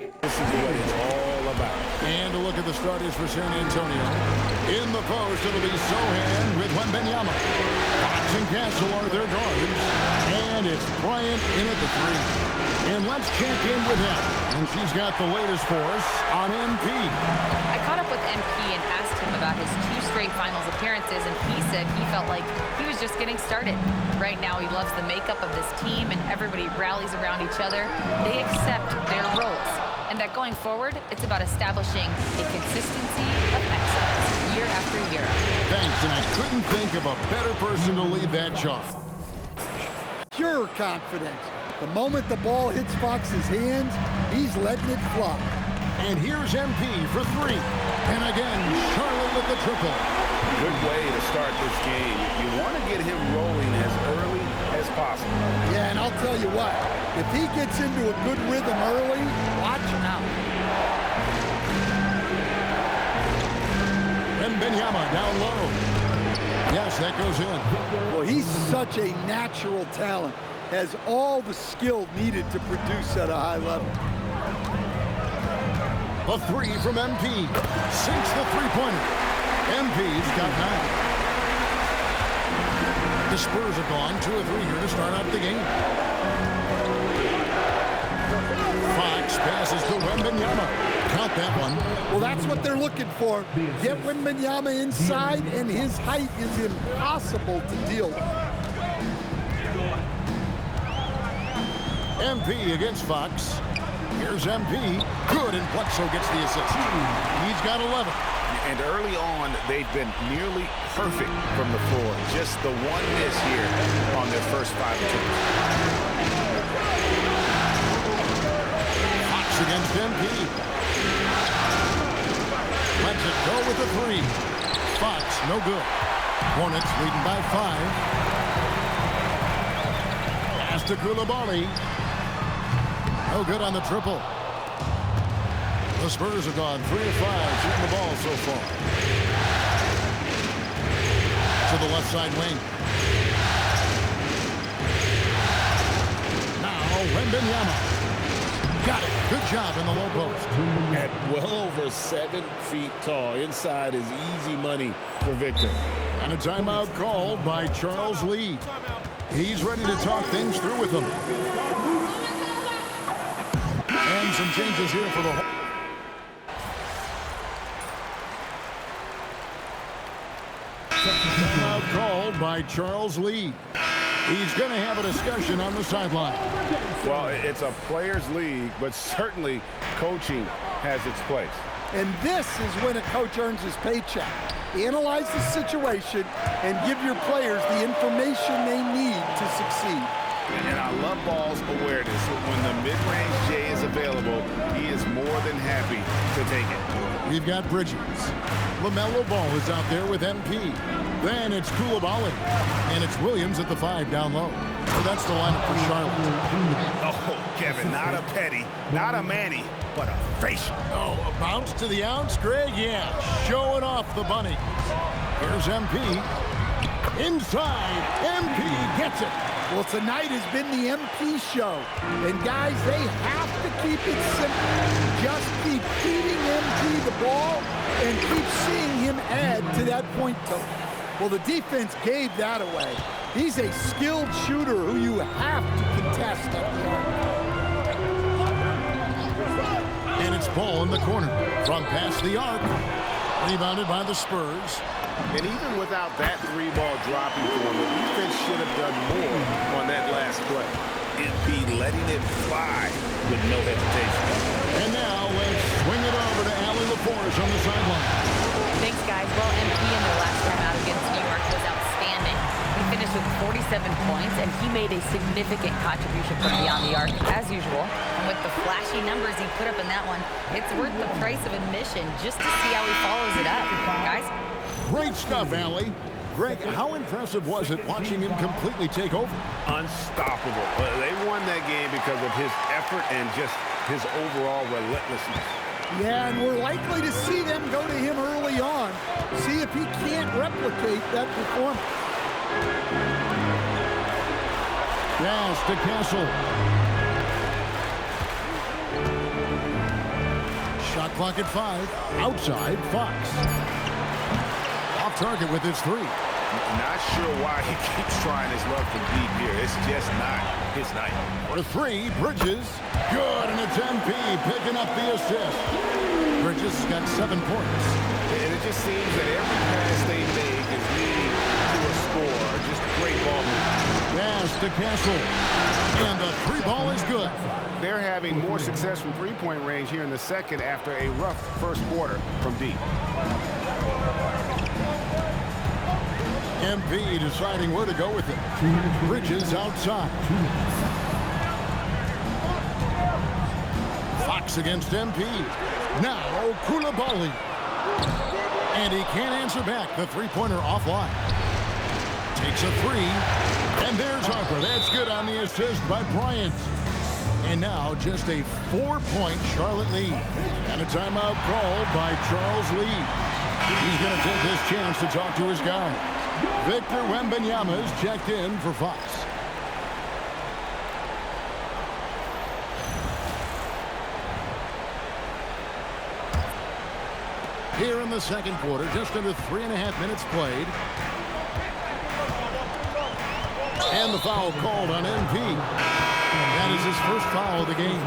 This is what it's all about. And a look at the starters for San Antonio. In the post, it'll be Sohan with Wembanyama. Fox and Castle are their guards. And it's Bryant in at the 3. And let's check in with him. And she's got the latest for us on MP. I caught up with MP and asked him about his 2 straight finals appearances, and he said he felt like he was just getting started. Right now, he loves the makeup of this team, and everybody rallies around each other. They accept their roles. And that going forward, it's about establishing a consistency of excellence year after year. Thanks, and I couldn't think of a better person to lead that charge. Pure confidence. The moment the ball hits Fox's hands, he's letting it fly. And here's MP for 3. And again, Charlotte with the triple. Good way to start this game. You want to get him rolling as early as possible. Yeah, and I'll tell you what, if he gets into a good rhythm early, watch him out. Wembanyama down low. Yes, that goes in. Well, he's such a natural talent. Has all the skill needed to produce at a high level. A 3 from MP. Sinks the three-pointer. MP's got 9. The Spurs have gone 2 of 3 here to start out the game. Fox passes to Wembanyama. Count that one. Well, that's what they're looking for. Get Wembanyama inside, and his height is impossible to deal with. MP against Fox. Here's MP. Good, and Bledsoe gets the assist. He's got 11. And early on, they've been nearly perfect from the floor. Just the one miss here on their first 5 attempts. Fox against MP. Lets it go with the 3. Fox, no good. Hornets leading by 5. Pass to Coulibaly. No good on the triple. The Spurs have gone 3 of 5 shooting the ball so far. To the left side wing. Now Wembanyama. Got it. Good job in the low post. At well over 7 feet tall. Inside is easy money for Victor. And a timeout called by Charles Lee. He's ready to talk things through with them. And some changes here for the timeout called by Charles Lee. He's going to have a discussion on the sideline. Well, it's a players' league, but certainly coaching has its place. And this is when a coach earns his paycheck. Analyze the situation and give your players the information they need to succeed. And I love ball's awareness. When the mid-range J is available, he is more than happy to take it. We've got Bridges. LaMelo Ball is out there with MP. Then it's Coulibaly. And it's Williams at the 5 down low. So that's the lineup for Charlotte. Oh, Kevin, not a petty, not a Manny, but a facial. Oh, a bounce to the ounce, Greg? Yeah, showing off the bunny. Here's MP. Inside, MP gets it. Well, tonight has been the MP show. And guys, they have to keep it simple. Just keep feeding MP the ball and keep seeing him add to that point total. Well, the defense gave that away. He's a skilled shooter who you have to contest up there. And it's Ball in the corner. From past the arc. Rebounded by the Spurs. And even without that 3-ball dropping for him, the defense should have done more on that last play. MP letting it fly with no hesitation. And now let's swing it over to Allie LaForge on the sideline. Thanks, guys. Well, MP in their last time out against New York was outstanding. He finished with 47 points, and he made a significant contribution from beyond the arc, as usual. And with the flashy numbers he put up in that one, it's worth the price of admission just to see how he follows it up. Guys? Great stuff, Allie. Greg, how impressive was it watching him completely take over? Unstoppable. They won that game because of his effort and just his overall relentlessness. Yeah, and we're likely to see them go to him early on. See if he can't replicate that performance. Pass to Castle. Shot clock at 5. Outside, Fox. Off target with his 3. Not sure why he keeps trying his luck from deep here. It's just not his night. For 3, Bridges. Good, and it's MP picking up the assist. Bridges has got 7 points. And it just seems that every pass they make is leading to a score. Just a great ball movement. Pass to Castle. And the 3 ball is good. They're having more success from three-point range here in the second after a rough first quarter from deep. MP deciding where to go with it. Bridges outside. Fox against MP. Now Koulibaly. And he can't answer back. The three-pointer offline. Takes a 3. And there's Harper. That's good on the assist by Bryant. And now just a 4-point Charlotte lead. And a timeout called by Charles Lee. He's going to take this chance to talk to his guy. Victor Wembanyama is checked in for Fox. Here in the second quarter, just under 3.5 minutes played. And the foul called on MP. That is his first foul of the game.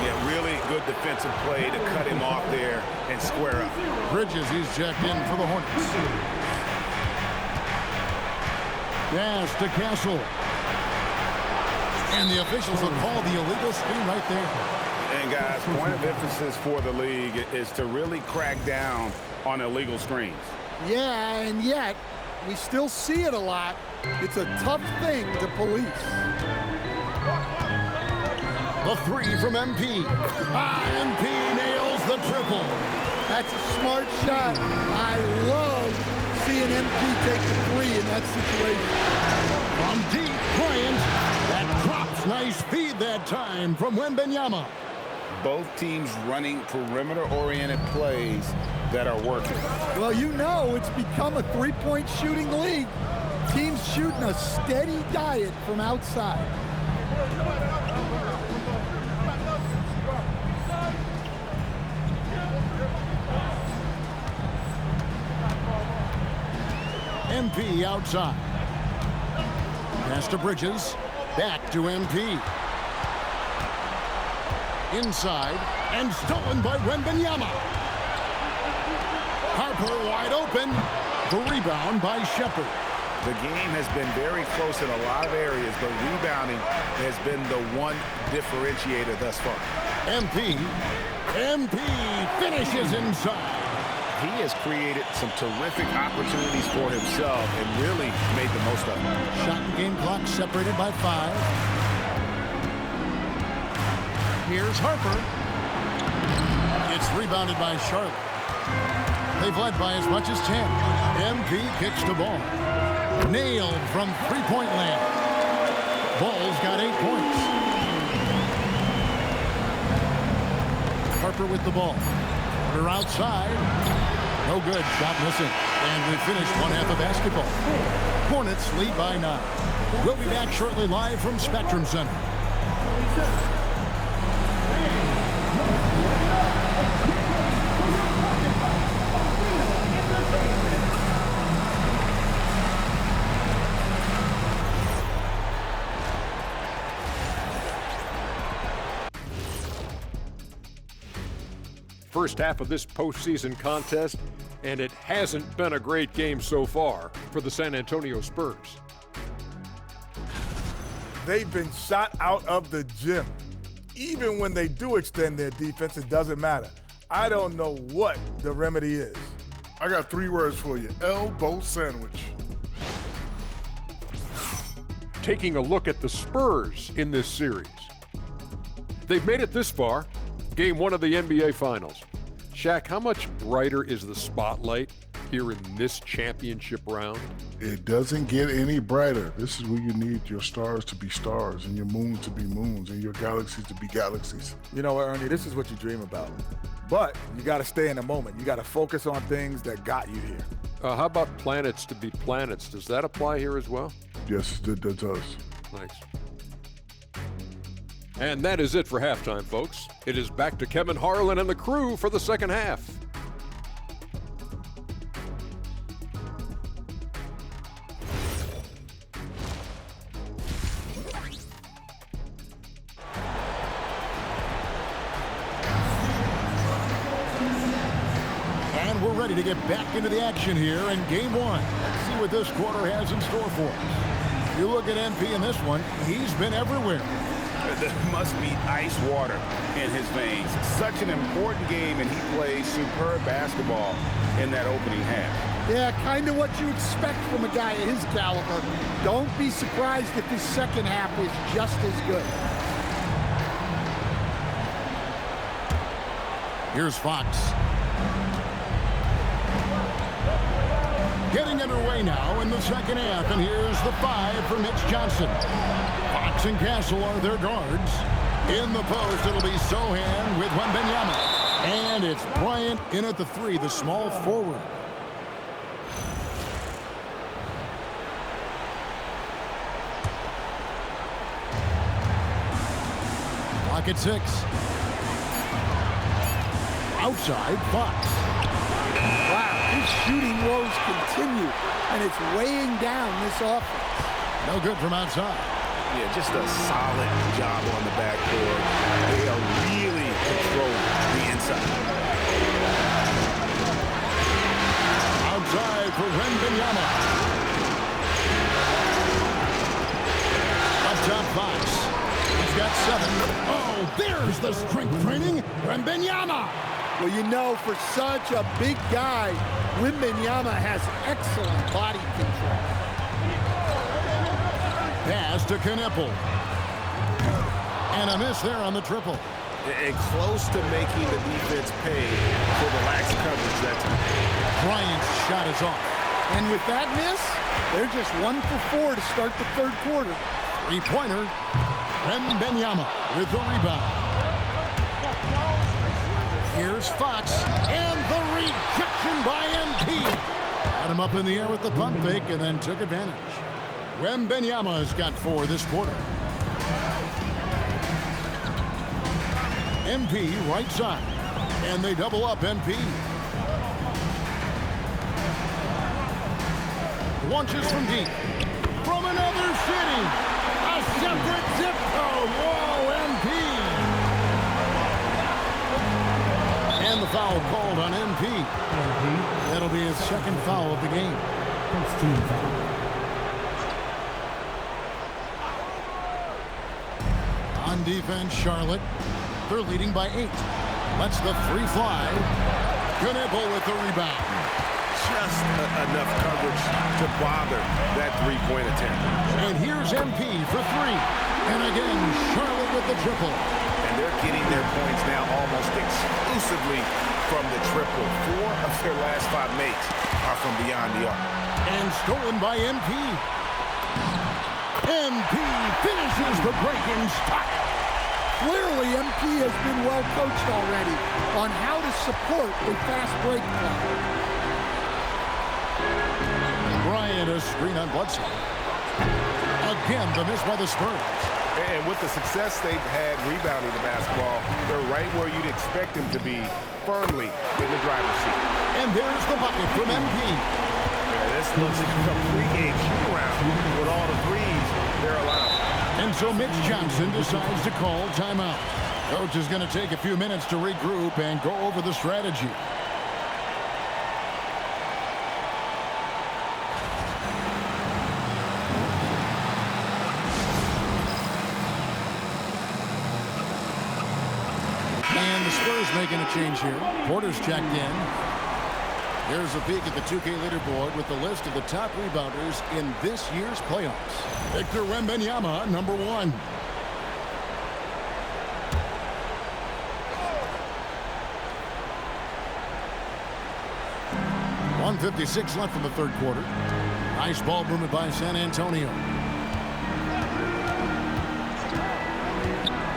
Yeah, really good defensive play to cut him off there and square up. Bridges, he's checked in for the Hornets. Pass to Castle. And the officials will call the illegal screen right there. And guys, point of emphasis for the league is to really crack down on illegal screens. Yeah, and yet we still see it a lot. It's a tough thing to police. The 3 from MP. MP nails the triple. That's a smart shot. I love seeing MP take the 3 in that situation. From deep, Bryant. That drops. Nice feed that time from Wembanyama. Both teams running perimeter-oriented plays that are working. Well, you know it's become a three-point shooting league. Teams shooting a steady diet from outside. MP outside. Pass to Bridges. Back to MP. Inside. And stolen by Wembanyama. Harper wide open. The rebound by Shepard. The game has been very close in a lot of areas, but rebounding has been the one differentiator thus far. MP finishes inside. He has created some terrific opportunities for himself and really made the most of them. Shot and game clock separated by 5. Here's Harper. It's rebounded by Charlotte. They've led by as much as 10. MP kicks the ball. Nailed from three-point land. Ball's got 8 points. Harper with the ball. Corner outside. No good. Shot missing. And we finished one half of basketball. Hornets lead by 9. We'll be back shortly live from Spectrum Center. First half of this postseason contest, and it hasn't been a great game so far for the San Antonio Spurs. They've been shot out of the gym. Even when they do extend their defense, it doesn't matter. I don't know what the remedy is. I got 3 words for you. Elbow sandwich. Taking a look at the Spurs in this series. They've made it this far. Game 1 of the NBA Finals. Shaq, how much brighter is the spotlight here in this championship round? It doesn't get any brighter. This is where you need your stars to be stars and your moons to be moons and your galaxies to be galaxies. You know what, Ernie? This is what you dream about. But you got to stay in the moment. You got to focus on things that got you here. How about planets to be planets? Does that apply here as well? Yes, it does. Nice. And that is it for halftime, folks. It is back to Kevin Harlan and the crew for the second half. And we're ready to get back into the action here in game one. Let's see what this quarter has in store for us. You look at MP in this one, he's been everywhere. There must be ice water in his veins. Such an important game, and he plays superb basketball in that opening half. Yeah, kind of what you expect from a guy of his caliber. Don't be surprised if his second half is just as good. Here's Fox. Getting underway now in the second half, and here's the 5 for Mitch Johnson. Fox and Castle are their guards. In the post, it'll be Sohan with Wembanyama. And it's Bryant in at the 3, the small forward. Clock at 6. Outside, Fox. Wow, his shooting woes continue, and it's weighing down this offense. No good from outside. Yeah, just a solid job on the backboard. They are really controlling the inside. Outside for Wembanyama. Up top, Fox. He's got 7. Oh, there's the strength training. Wembanyama. Well, you know, for such a big guy, Wembanyama has excellent body control. Pass to Knipple. And a miss there on the triple. And close to making the defense pay for the lax coverage that time. Bryant's shot is off. And with that miss, they're just 1 for 4 to start the third quarter. Three-pointer. Wembanyama with the rebound. Here's Fox, and the rejection by MP. Got him up in the air with the pump fake and then took advantage. Wembanyama has got 4 this quarter. MP right side, and they double up MP. Launches from deep. From another city, a separate zip code. Whoa, MP. And the foul called on MP. That'll be his second foul of the game. That's team foul. On defense, Charlotte. They're leading by 8. Lets the 3 fly. Knipple with the rebound. Just enough coverage to bother that three-point attempt. And here's MP for 3. And again, Charlotte with the triple. And they're getting their points now almost exclusively from the triple. 4 of their last 5 makes are from beyond the arc. And stolen by MP. MP finishes the break in style. Clearly, MP has been well coached already on how to support a fast break play. Bryant, a screen on Bledsoe. Again, the miss by the Spurs. And with the success they've had rebounding the basketball, they're right where you'd expect them to be, firmly in the driver's seat. And there's the bucket from MP. Yeah, this looks like a complete game shoot-around with all the threes they're allowed. And so Mitch Johnson decides to call timeout. Coach is going to take a few minutes to regroup and go over the strategy. And the Spurs making a change here. Porter's checked in. Here's a peek at the 2K leaderboard with the list of the top rebounders in this year's playoffs. Victor Wembanyama, number 1. .156 left in the third quarter. Nice ball movement by San Antonio.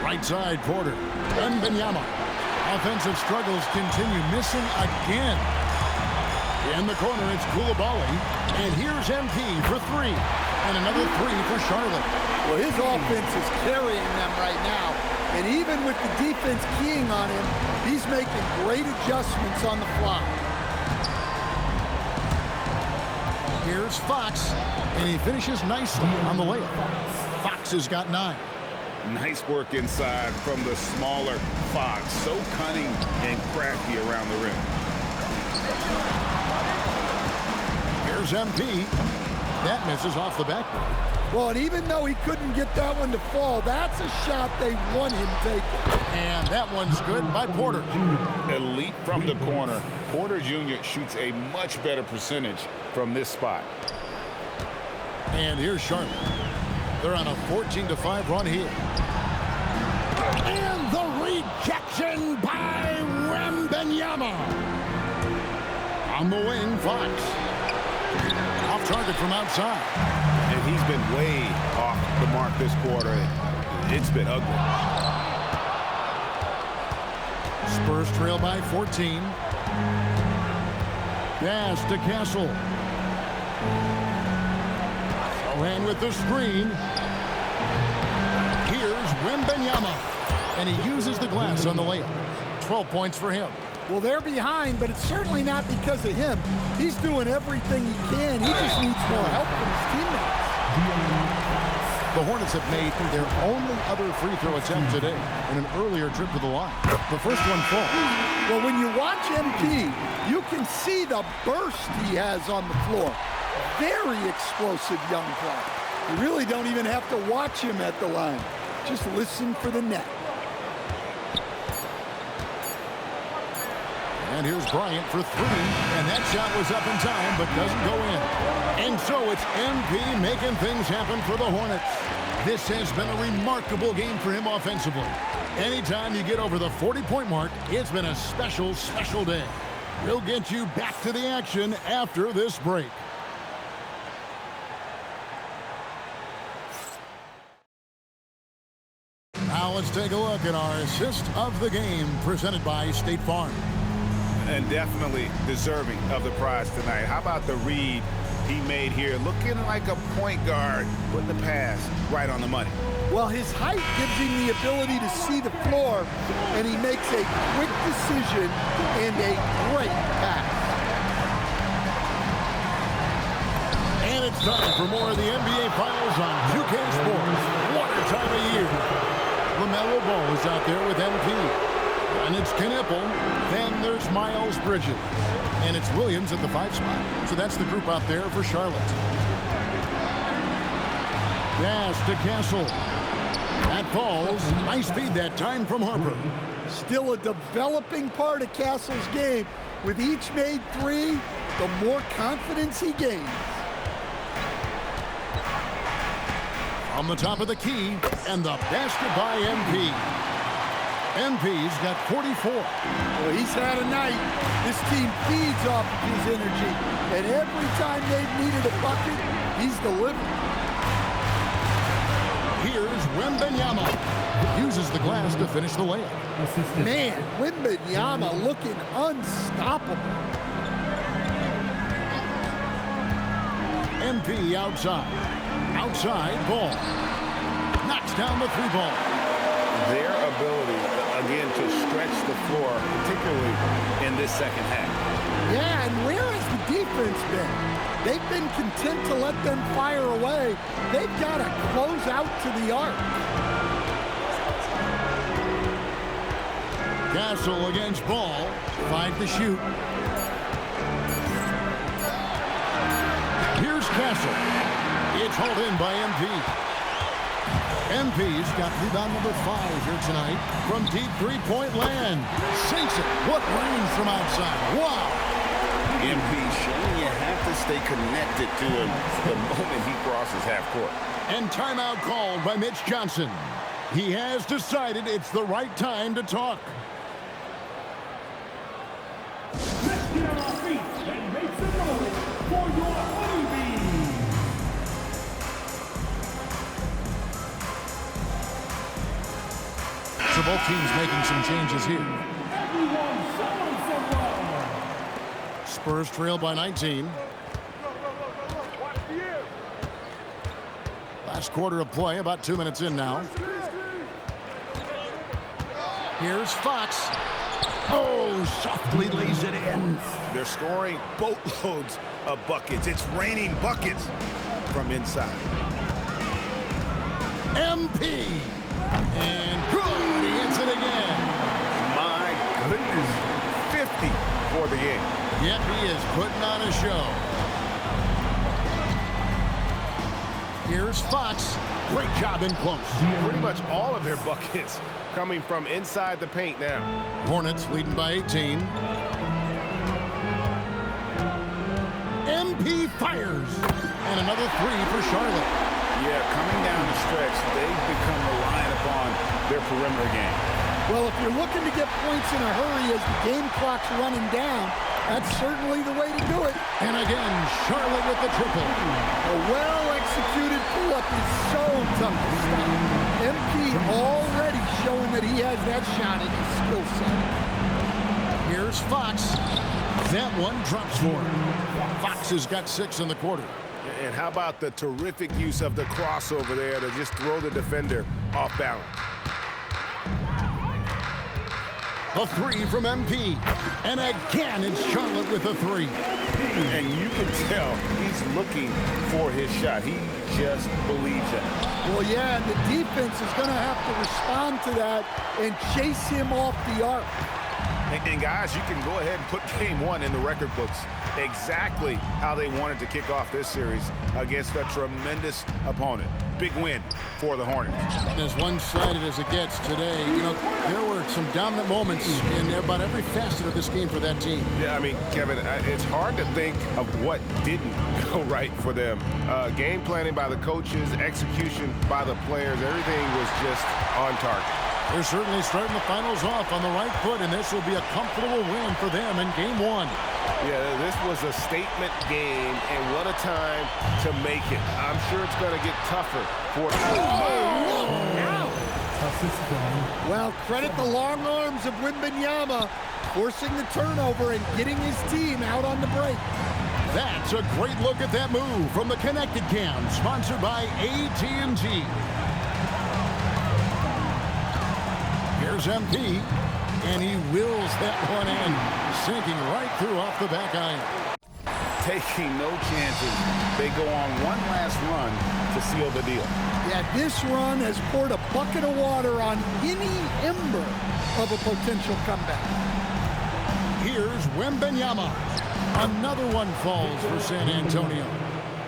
Right side, Porter. Wembanyama. Offensive struggles continue, missing again. In the corner, it's Koulibaly. And here's MP for three. And another three for Charlotte. Well, his offense is carrying them right now. And even with the defense keying on him, he's making great adjustments on the fly. Here's Fox. And he finishes nicely on the layup. Fox has got 9. Nice work inside from the smaller Fox. So cunning and crafty around the rim. Here's MP. That misses off the backboard. Well, and even though he couldn't get that one to fall, that's a shot they want him taking. And that one's good by Porter. Elite from the corner. Porter Jr. shoots a much better percentage from this spot. And here's Charlotte. They're on a 14-5 run here. And the rejection by Wembanyama. On the wing, Fox. Off target from outside. And he's been way off the mark this quarter. It's been ugly. Spurs trail by 14. Pass to Castle. Sohan with the screen. Here's Wembanyama. And he uses the glass on the layup. 12 points for him. Well, they're behind, but it's certainly not because of him. He's doing everything he can. He just needs more help from his teammates. The Hornets have made their only other free throw attempt today in an earlier trip to the line. The first one falls. Well, when you watch MP, you can see the burst he has on the floor. Very explosive young player. You really don't even have to watch him at the line. Just listen for the net. And here's Bryant for three. And that shot was up in time, but doesn't go in. And so it's MP making things happen for the Hornets. This has been a remarkable game for him offensively. Anytime you get over the 40-point mark, it's been a special, special day. We'll get you back to the action after this break. Now let's take a look at our assist of the game presented by State Farm. And definitely deserving of the prize tonight. How about the read he made here? Looking like a point guard, putting the pass right on the money. Well, his height gives him the ability to see the floor, and he makes a quick decision and a great pass. And it's time for more of the NBA Finals on UK Sports. What a time of year. LaMelo Ball is out there with MP. And it's Knipple. Then there's Miles Bridges. And it's Williams at the 5 spot. So that's the group out there for Charlotte. Pass to Castle. That falls. Nice feed that time from Harper. Still a developing part of Castle's game. With each made three, the more confidence he gains. On the top of the key, and the basket by MP. MP's got 44. Well, he's had a night. This team feeds off of his energy. And every time they've needed a bucket, he's delivered. Here's Wembanyama. Uses the glass to finish the layup. Man, Wembanyama looking unstoppable. MP outside. Outside ball. Knocks down the 3 ball. Their ability, again, to stretch the floor, particularly in this second half. Yeah, and where has the defense been? They've been content to let them fire away. They've got to close out to the arc. Castle against Ball. 5 to shoot. Here's Castle. It's hauled in by MP. MP's got rebound number 5 here tonight from deep 3-point land. Sinks it. What range from outside. Wow. MP showing you have to stay connected to him the moment he crosses half court. And timeout called by Mitch Johnson. He has decided it's the right time to talk. Let's get on our feet and make some noise for your honeybee. So both teams making some changes here. Spurs trail by 19. Last quarter of play, about 2 minutes in now. Here's Fox. Oh, softly lays it in. They're scoring boatloads of buckets. It's raining buckets from inside. MP. And good. He hits it again. My goodness. 50 for the game. Yep, he is putting on a show. Here's Fox. Great job in close. Pretty much all of their buckets coming from inside the paint now. Hornets leading by 18. MP fires. And another three for Charlotte. Yeah, coming down the stretch, they've become reliant upon their perimeter game. Well, if you're looking to get points in a hurry as the game clock's running down, that's certainly the way to do it. And again, Charlotte with the triple. A well-executed pull-up is so tough to stop. MP already showing that he has that shot in his skill set. Here's Fox. That one drops for him. Fox has got 6 in the quarter. And how about the terrific use of the crossover there to just throw the defender off balance. A three from MP. And again, it's Charlotte with a three. And you can tell he's looking for his shot. He just believes it. Well, yeah, and the defense is going to have to respond to that and chase him off the arc. And guys, you can go ahead and put game one in the record books. Exactly how they wanted to kick off this series against a tremendous opponent. Big win for the Hornets. And as one-sided as it gets today, you know, there were some dominant moments in about every facet of this game for that team. Yeah, I mean, Kevin, it's hard to think of what didn't go right for them. Game planning by the coaches, execution by the players, everything was just on target. They're certainly starting the finals off on the right foot, and this will be a comfortable win for them in game one. Yeah, this was a statement game, and what a time to make it. I'm sure it's going to get tougher for Well, credit the long arms of Wembanyama forcing the turnover and getting his team out on the break. That's a great look at that move from the Connected Cam, sponsored by AT&T. Here's MP, and he wills that one in, sinking right through off the back iron. Taking no chances. They go on one last run to seal the deal. Yeah, this run has poured a bucket of water on any ember of a potential comeback. Here's Wembanyama. Another one falls for San Antonio.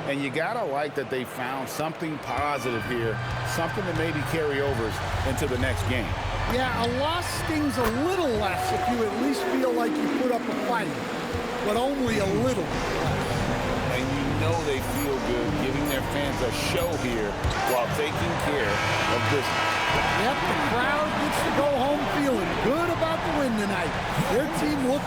And you gotta like that they found something positive here, something to maybe carry overs into the next game. Yeah, a loss stings a little less if you at least feel like you put up a fight, but only a little. And you know they feel good giving their fans a show here while taking care of business. Yep, the crowd gets to go home feeling good about the win tonight. Their team looked